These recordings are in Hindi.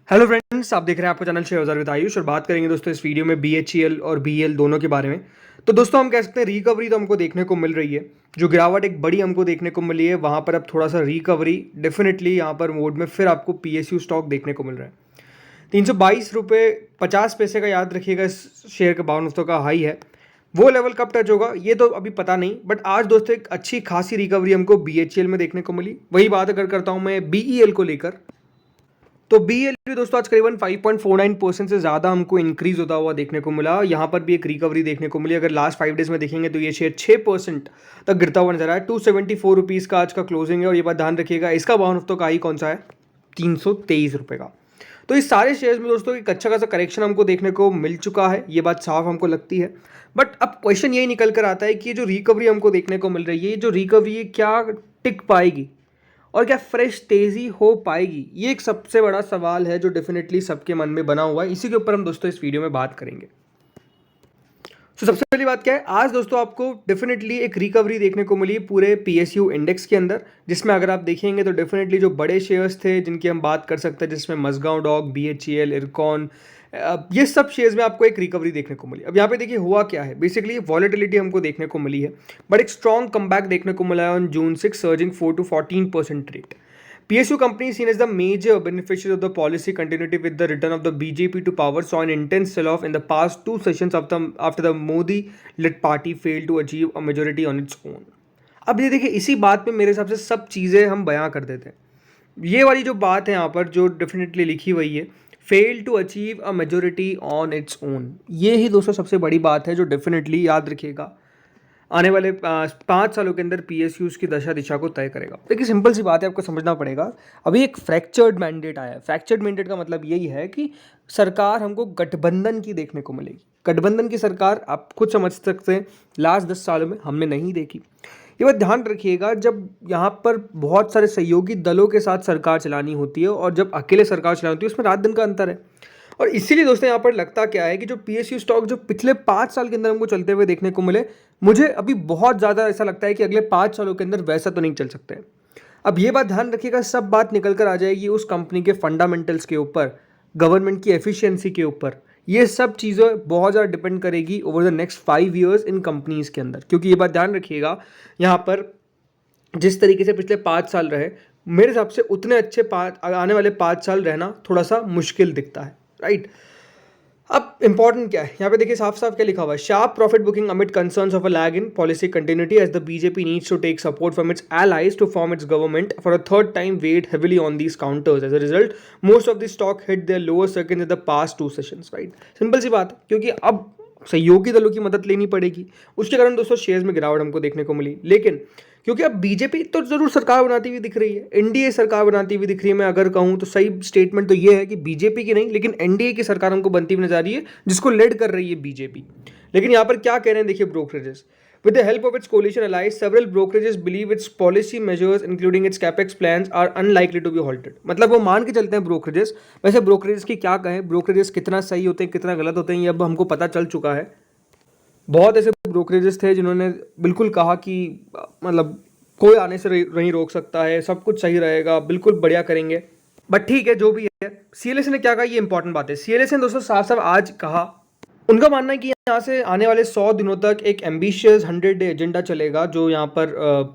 हेलो फ्रेंड्स, आप देख रहे हैं आपका चैनल शेयर बाजार विद आयुष और बात करेंगे दोस्तों इस वीडियो में बीएचईएल और बीईएल दोनों के बारे में। तो दोस्तों हम कह सकते हैं रिकवरी तो हमको देखने को मिल रही है। जो गिरावट एक बड़ी हमको देखने को मिली है वहाँ पर अब थोड़ा सा रिकवरी डेफिनेटली यहाँ पर मोड में फिर आपको पीएसयू स्टॉक देखने को मिल रहा है। 322 रुपये 50 पैसे का याद रखिएगा इस शेयर का 52 हफ्तों का हाई है। वो लेवल कब टच होगा ये तो अभी पता नहीं, बट आज दोस्तों एक अच्छी खासी रिकवरी हमको बीएचईएल में देखने को मिली। वही बात अगर करता हूँ मैं बीईएल को लेकर, तो बीएल भी दोस्तों आज करीबन 5.49% से ज़्यादा हमको इंक्रीज होता हुआ देखने को मिला। यहाँ पर भी एक रिकवरी देखने को मिली। अगर लास्ट 5 डेज में देखेंगे तो ये शेयर 6% तक गिरता हुआ नजर आया है। 274 रुपीज़ का आज का क्लोजिंग है और ये बात ध्यान रखिएगा, इसका 52 हफ्तों का हाई कौन सा है? 323 रुपये का। तो इस सारे शेयर्स में दोस्तों एक अच्छा खासा करेक्शन हमको देखने को मिल चुका है, ये बात साफ हमको लगती है। बट अब क्वेश्चन यही निकल कर आता है कि ये जो रिकवरी हमको देखने को मिल रही है, ये जो रिकवरी है क्या टिक पाएगी और क्या फ्रेश तेज़ी हो पाएगी? ये एक सबसे बड़ा सवाल है जो डेफिनेटली सबके मन में बना हुआ है। इसी के ऊपर हम दोस्तों इस वीडियो में बात करेंगे। तो सबसे पहली बात क्या है, आज दोस्तों आपको डेफिनेटली एक रिकवरी देखने को मिली पूरे पीएसयू इंडेक्स के अंदर, जिसमें अगर आप देखेंगे तो डेफिनेटली जो बड़े शेयर्स थे जिनकी हम बात कर सकते हैं, जिसमें मजगांव डॉक, बीएचईएल, इरकॉन, ये सब शेयर्स में आपको एक रिकवरी देखने को मिली। अब यहाँ पे देखिए हुआ क्या है, बेसिकली वॉलेटिलिटी हमको देखने को मिली है, बट एक स्ट्रॉन्ग कमबैक देखने को मिला है on June 6, surging 4 to 14% rate. PSU company seen as the major beneficiary of the policy continuity with the return of the BJP to power saw an intense sell-off in the past two sessions after the Modi-led party failed to achieve a majority on its own। अब ये देखिए, इसी बात पे मेरे हिसाब से सब चीज़ें हम बयां कर देते हैं। ये वाली जो बात है यहाँ पर जो डेफिनेटली लिखी हुई है, fail to achieve a majority on its own, ये ही दोस्तों सबसे बड़ी बात है जो डेफिनेटली याद रखिएगा आने वाले 5 सालों के अंदर पीएसयूज की दशा दिशा को तय करेगा। देखिए सिंपल सी बात है, आपको समझना पड़ेगा। अभी एक फ्रैक्चर्ड मैंडेट आया है। फ्रैक्चर्ड मैंडेट का मतलब यही है कि सरकार हमको गठबंधन की देखने को मिलेगी। गठबंधन की सरकार आप खुद समझ सकते हैं लास्ट 10 सालों में हमने नहीं देखी। ये बात ध्यान रखिएगा, जब यहाँ पर बहुत सारे सहयोगी दलों के साथ सरकार चलानी होती है और जब अकेले सरकार चलानी होती है, उसमें रात दिन का अंतर है। और इसीलिए दोस्तों यहाँ पर लगता क्या है कि जो पीएसयू स्टॉक जो पिछले 5 साल के अंदर हमको चलते हुए देखने को मिले, मुझे अभी बहुत ज़्यादा ऐसा लगता है कि अगले 5 सालों के अंदर वैसा तो नहीं चल सकते। अब ये बात ध्यान रखिएगा, सब बात निकल कर आ जाएगी उस कंपनी के फंडामेंटल्स के ऊपर, गवर्नमेंट की एफिशिएंसी के ऊपर। ये सब चीज़ें बहुत ज़्यादा डिपेंड करेगी over the next 5 years in companies के अंदर, क्योंकि ये बात ध्यान रखिएगा यहाँ पर जिस तरीके से पिछले 5 साल रहे, मेरे हिसाब से उतने अच्छे आने वाले 5 साल रहना थोड़ा सा मुश्किल दिखता है, राइट। अब इंपॉर्टेंट क्या है यहाँ पे देखिए, साफ साफ क्या लिखा हुआ है, sharp profit booking amid concerns of a lag in policy continuity as the BJP needs to take support from its allies to form its government for a third time weighed heavily on these counters. As a result, most of the stock hit their lower circuit in the past 2 sessions, right? Simple सी बात है, क्योंकि अब सहयोगी दलों की मदद लेनी पड़ेगी, उसके कारण दोस्तों शेयर्स में गिरावट हमको देखने को मिली। लेकिन क्योंकि अब बीजेपी तो जरूर सरकार बनाती हुई दिख रही है, एनडीए सरकार बनाती हुई दिख रही है, मैं अगर कहूं तो सही स्टेटमेंट तो ये है कि बीजेपी की नहीं लेकिन एनडीए की सरकार हमको बनती हुई नजर आ रही है, जिसको लीड कर रही है बीजेपी। लेकिन यहाँ पर क्या कह रहे हैं देखिए, brokerages with the help of its coalition allies, several brokerages believe its policy measures including its capex plans are unlikely to be halted। मतलब वो मान के चलते हैं ब्रोकरेजेस। वैसे ब्रोकरेजेस की क्या कहें, ब्रोकरेजेस कितना सही होते हैं कितना गलत होते हैं ये अब हमको पता चल चुका है। बहुत ऐसे ब्रोकरेजेस थे जिन्होंने बिल्कुल कहा कि मतलब कोई आने से नहीं रोक सकता है, सब कुछ सही रहेगा, बिल्कुल बढ़िया करेंगे। बट ठीक है, जो भी है, सीएलएस ने क्या कहा ये इंपॉर्टेंट बात है। सीएलएस ने दोस्तों साफ साफ आज कहा, उनका मानना है कि यहाँ से आने वाले 100 दिनों तक एक एम्बिशियस 100-डे एजेंडा चलेगा, जो यहाँ पर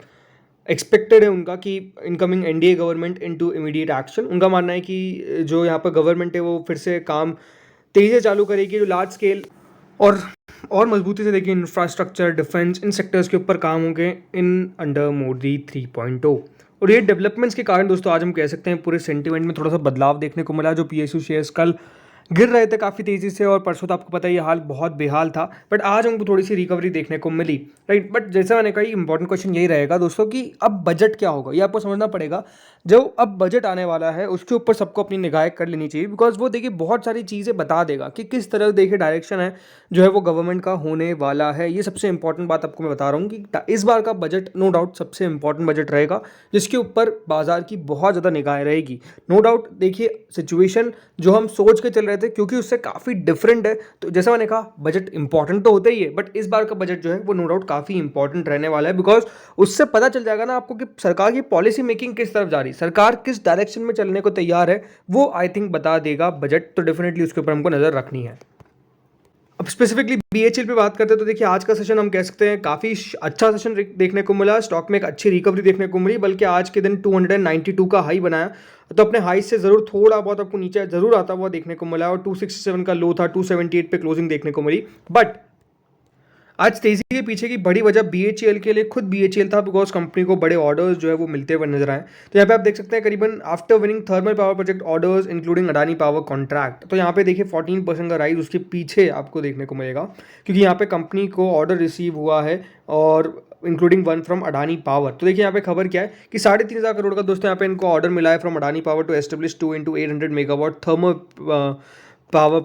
एक्सपेक्टेड है उनका कि incoming NDA government into immediate action. उनका मानना है कि जो यहाँ पर गवर्नमेंट है वो फिर से काम तेजी से चालू करेगी, जो लार्ज स्केल और मजबूती से देखिए इंफ्रास्ट्रक्चर, डिफेंस, इन सेक्टर्स के ऊपर काम होंगे इन अंडर मोदी 3.0। और ये डेवलपमेंट्स के कारण दोस्तों आज हम कह सकते हैं पूरे सेंटिमेंट में थोड़ा सा बदलाव देखने को मिला। जो पीएसयू शेयर्स कल गिर रहे थे काफ़ी तेज़ी से और परसों तो आपको पता है ये हाल बहुत बेहाल था, बट आज हमको थोड़ी सी रिकवरी देखने को मिली, राइट। बट जैसा मैंने कहा इंपॉर्टेंट क्वेश्चन यही रहेगा दोस्तों कि अब बजट क्या होगा, ये आपको समझना पड़ेगा। जो अब बजट आने वाला है उसके ऊपर सबको अपनी निगाहें कर लेनी चाहिए, बिकॉज वो देखिए बहुत सारी चीज़ें बता देगा कि किस तरह देखिए डायरेक्शन है जो है वो गवर्नमेंट का होने वाला है। ये सबसे इंपॉर्टेंट बात आपको मैं बता रहा हूँ कि इस बार का बजट नो डाउट सबसे इंपॉर्टेंट बजट रहेगा, जिसके ऊपर बाजार की बहुत ज़्यादा निगाहें रहेगी। नो डाउट देखिए सिचुएशन जो हम सोच के चल रहे थे क्योंकि उससे काफ़ी डिफरेंट है। तो जैसा मैंने कहा बजट इंपॉर्टेंट तो होता ही है, बट इस बार का बजट जो है वो नो डाउट काफ़ी इंपॉर्टेंट रहने वाला है, बिकॉज उससे पता चल जाएगा ना आपको कि सरकार की पॉलिसी मेकिंग किस तरफ जा रही है, सरकार किस डायरेक्शन में चलने को तैयार है, वो आई थिंक बता देगा बजट। तो डेफिनेटली उसके ऊपर हमको नज़र रखनी है। अब स्पेसिफिकली बीएचएल पे बात करते हैं तो देखिए आज का सेशन हम कह सकते हैं काफ़ी अच्छा सेशन देखने को मिला, स्टॉक में एक अच्छी रिकवरी देखने को मिली, बल्कि आज के दिन 292 का हाई बनाया, तो अपने हाई से ज़रूर थोड़ा बहुत आपको नीचे ज़रूर आता हुआ देखने को मिला, और 267 का लो था, 278 पे क्लोजिंग देखने को मिली। बट आज तेजी के पीछे की बड़ी वजह बीएचईएल के लिए खुद बीएचईएल था, बिकॉज कंपनी को बड़े ऑर्डर्स जो है वो मिलते हुए नजर आए। तो यहाँ पे आप देख सकते हैं करीबन after winning thermal power project orders including Adani power contract, तो यहाँ पे देखिए 14% का राइज उसके पीछे आपको देखने को मिलेगा, क्योंकि यहाँ पे कंपनी को ऑर्डर रिसीव हुआ है और including one from Adani power. तो देखिए यहाँ पे खबर क्या है कि 3,500 करोड़ का दोस्तों यहाँ पे इनको ऑर्डर मिला है from Adani power to establish 2 into 800 megawatt thermal power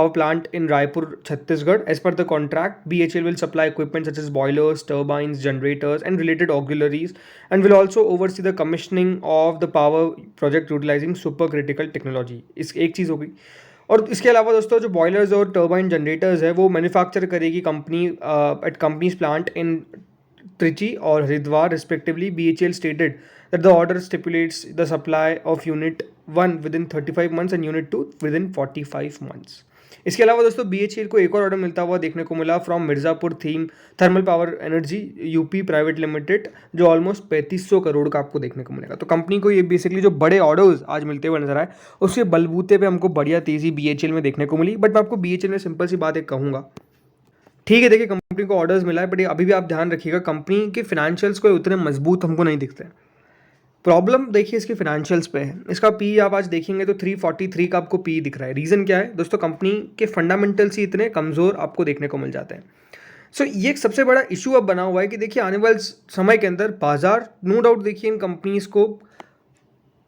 plant in Raipur, Chhattisgarh. As per the contract, BHEL will supply equipment such as boilers, turbines, generators, and related auxiliaries, and will also oversee the commissioning of the power project utilizing supercritical technology. इस एक चीज़ होगी। और इसके अलावा दोस्तों जो बॉयलर्स और टर्बाइन जनरेटर्स है वो मैन्युफैक्चर करेगी company at companies plant in Trichy or Haridwar respectively. BHEL stated that the order stipulates the supply of Unit 1 within 35 months and Unit 2 within 45 months. इसके अलावा दोस्तों BHEL को एक और ऑर्डर मिलता हुआ देखने को मिला from Mirzapur thermal power energy UP private limited, जो ऑलमोस्ट 3500 करोड़ का आपको देखने को मिलेगा। तो कंपनी को ये बेसिकली जो बड़े ऑर्डर्स आज मिलते हुए नजर आए उसके बलबूते पे हमको बढ़िया तेज़ी BHEL में देखने को मिली। बट मैं आपको BHEL में सिंपल सी बात एक कहूँगा, ठीक है देखिए कंपनी को ऑर्डर्स मिला है, बट अभी भी आप ध्यान रखिएगा कंपनी के फाइनेंशियल्स को उतने मजबूत हमको नहीं दिखते। प्रॉब्लम देखिए इसके फाइनेंशियल्स पे है। इसका पी आप आज देखेंगे तो 343 का आपको पी दिख रहा है। रीज़न क्या है दोस्तों, कंपनी के फंडामेंटल्स ही इतने कमज़ोर आपको देखने को मिल जाते हैं। सो ये एक सबसे बड़ा इशू अब बना हुआ है कि देखिए आने वाले समय के अंदर बाजार नो डाउट देखिए इन कंपनीज़ को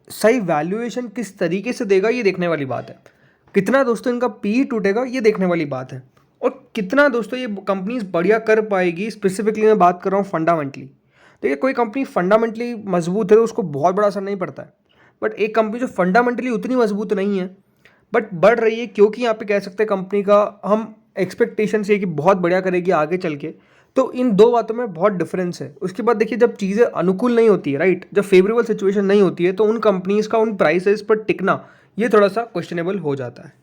सही वैल्यूएशन किस तरीके से देगा ये देखने वाली बात है। कितना दोस्तों इनका पी टूटेगा ये देखने वाली बात है, और कितना दोस्तों ये कंपनीज बढ़िया कर पाएगी। स्पेसिफिकली मैं बात कर रहा हूँ फंडामेंटली। देखिए कोई कंपनी फंडामेंटली मजबूत है तो उसको बहुत बड़ा असर नहीं पड़ता है, बट एक कंपनी जो फंडामेंटली उतनी मजबूत नहीं है बट बढ़ रही है, क्योंकि यहाँ पे कह सकते हैं कंपनी का हम एक्सपेक्टेशन से कि बहुत बढ़िया करेगी आगे चल के, तो इन दो बातों में बहुत डिफरेंस है। उसके बाद देखिए जब चीज़ें अनुकूल नहीं होती है, राइट, जब फेवरेबल सिचुएशन नहीं होती है, तो उन कंपनीज का उन प्राइसेस पर टिकना ये थोड़ा सा क्वेश्चनेबल हो जाता है।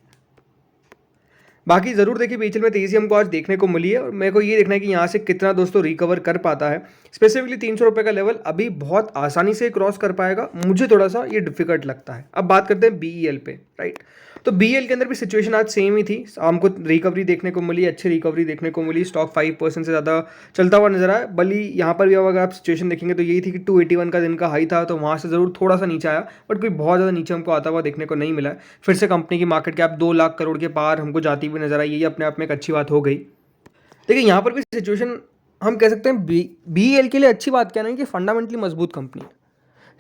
बाकी ज़रूर देखिए बीएचईएल में तेज़ी हमको आज देखने को मिली है, और मेरे को ये देखना है कि यहाँ से कितना दोस्तों रिकवर कर पाता है। स्पेसिफिकली 300 रुपये का लेवल अभी बहुत आसानी से क्रॉस कर पाएगा, मुझे थोड़ा सा ये डिफिकल्ट लगता है। अब बात करते हैं बीईएल पे, राइट। तो बीईएल के अंदर भी सिचुएशन आज सेम ही थी, हमको रिकवरी देखने को मिली, अच्छी रिकवरी देखने को मिली, स्टॉक 5% से ज़्यादा चलता हुआ नजर आया। बल्कि यहाँ पर भी अगर आप सिचुएशन देखेंगे तो यही थी कि 281 का दिन का हाई था, तो वहाँ से ज़रूर थोड़ा सा नीचे आया, बट कोई बहुत ज़्यादा नीचे हमको आता हुआ देखने को नहीं मिला है। फिर से कंपनी की मार्केट कैप 2 लाख करोड़ के पार हमको जाती हुई नजर आई, यही अपने आप में एक अच्छी बात हो गई। देखिए यहाँ पर भी सिचुएशन हम कह सकते हैं बीईएल के लिए अच्छी बात क्या नहीं कि फंडामेंटली मजबूत कंपनी है,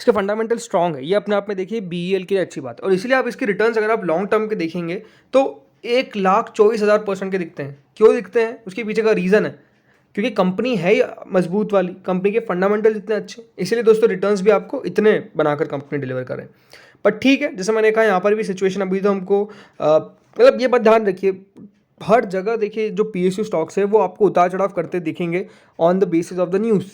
इसके फंडामेंटल स्ट्रॉन्ग है, ये अपने आप में देखिए बीईएल के लिए अच्छी बात है। और इसलिए आप इसके रिटर्न्स अगर आप लॉन्ग टर्म के देखेंगे तो 1,24,000% के दिखते हैं। क्यों दिखते हैं, उसके पीछे का रीज़न है क्योंकि कंपनी है ही मजबूत वाली, कंपनी के फंडामेंटल इतने अच्छे, इसलिए दोस्तों रिटर्न्स भी आपको इतने बनाकर कंपनी डिलीवर करें। बट ठीक है, जैसे मैंने कहा यहाँ पर भी सिचुएशन अभी तो हमको मतलब ये बात ध्यान रखिए, हर जगह देखिए जो पीएसयू स्टॉक्स है वो आपको उतार चढ़ाव करते दिखेंगे on the basis of the news.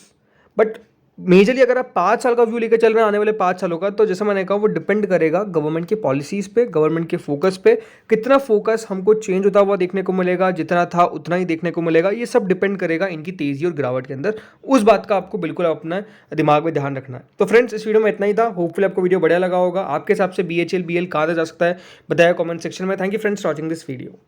But majorly अगर आप 5 साल का व्यू लेकर चल रहे हैं आने वाले 5 सालों का, तो जैसे मैंने कहा वो डिपेंड करेगा गवर्नमेंट के पॉलिसीज़ पे, गवर्नमेंट के फोकस पे, कितना फोकस हमको चेंज होता हुआ देखने को मिलेगा, जितना था उतना ही देखने को मिलेगा, ये सब डिपेंड करेगा इनकी तेज़ी और गिरावट के अंदर। उस बात का आपको बिल्कुल अपना दिमाग में ध्यान रखना है। तो फ्रेंड्स इस वीडियो में इतना ही था, होपफुली आपको वीडियो बढ़िया लगा होगा। आपके हिसाब से बीएचईएल बीएल कहाँ जा सकता है बताया कॉमेंट सेक्शन में। Thank you friends for watching this video.